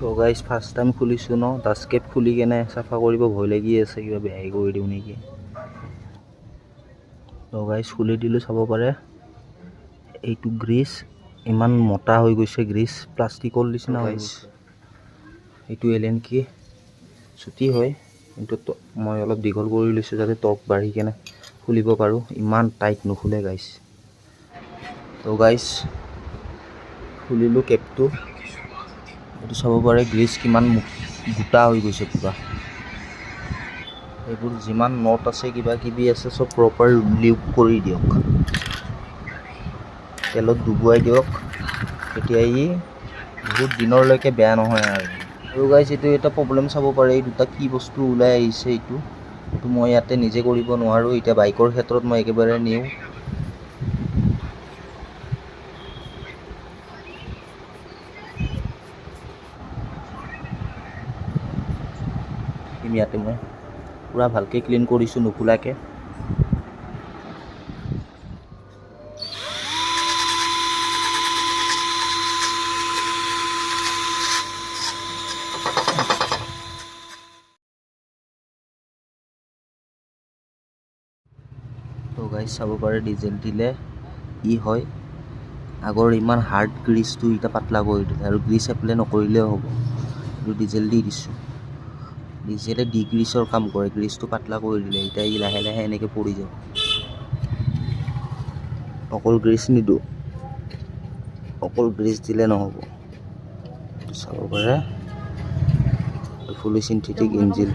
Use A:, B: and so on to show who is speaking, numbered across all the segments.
A: তো guys first time খুলিছোঁ ন, ডাষ্টকেপ খুলি কেনে চাফা কৰিব ভয় লাগি আছে, কিবা বেয়াই কৰি দিওঁ নেকি। তো গাইজ খুলি দিলোঁ, চাব পাৰে এইটো গ্ৰীজ ইমান মোটা হৈ গৈছে, গ্ৰীজ প্লাষ্টিকৰ নিচিনা গাইজ। এইটো এলেন কি চুটি হয়, কিন্তু মই অলপ দীঘল কৰি লৈছোঁ যাতে টক বাঢ়ি কেনে খুলিব পাৰোঁ, ইমান টাইট নুখুলে গাইজ। তো গাইজ খুলিলোঁ কেপটো, এইটো চাব পাৰে গ্ৰীজ কিমান গোটা হৈ গৈছে পুৰা। এইবোৰ যিমান নট আছে কিবা কিবি আছে চব প্ৰপাৰ লিউক কৰি দিয়ক, তেলত ডুবুৱাই দিয়ক, তেতিয়া ই বহুত দিনলৈকে বেয়া নহয় আৰু গাইজ এইটো এটা প্ৰব্লেম চাব পাৰে, এই দুটা কি বস্তু ওলাই আহিছে, এইটো মই ইয়াতে নিজে কৰিব নোৱাৰোঁ। এতিয়া বাইকৰ ক্ষেত্ৰত মই একেবাৰে নিওঁ। ইয়াতে মই পূৰা ভালকৈ ক্লিন কৰিছোঁ নুখোলাকৈ। তো গাইজ চাব পাৰে ডিজেল দিলে ই হয়, আগৰ ইমান হাৰ্ড গ্ৰীজটো এতিয়া পাতলা কৰি দিলে, আৰু গ্ৰীজ এপ্লাই নকৰিলেও হ'ব। এইটো ডিজেল দি দিছোঁ, ডিজেলে ডি গ্ৰীজৰ কাম কৰে, গ্ৰীজটো পাতলা কৰি দিলে, এতিয়া ই লাহে লাহে এনেকৈ পৰি যাব। অকল গ্ৰীজ নিদিওঁ, অকল গ্ৰীজ দিলে নহ'ব। চাব পাৰে ফুলি চিন্থেটিক ইঞ্জিন।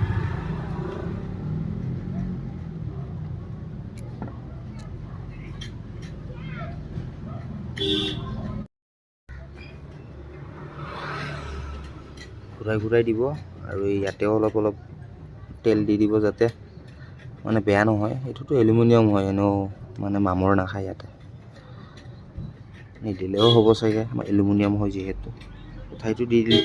A: ঘূৰাই ঘূৰাই দিব, আৰু ইয়াতেও অলপ অলপ তেল দি দিব যাতে মানে বেয়া নহয়। এইটোতো এলুমিনিয়াম হয়, এনেও মানে মামৰ নাখায়, ইয়াতে নিদিলেও হ'ব চাগে, এলুমিনিয়াম হয় যিহেতু। ঠাইটো দি দিলে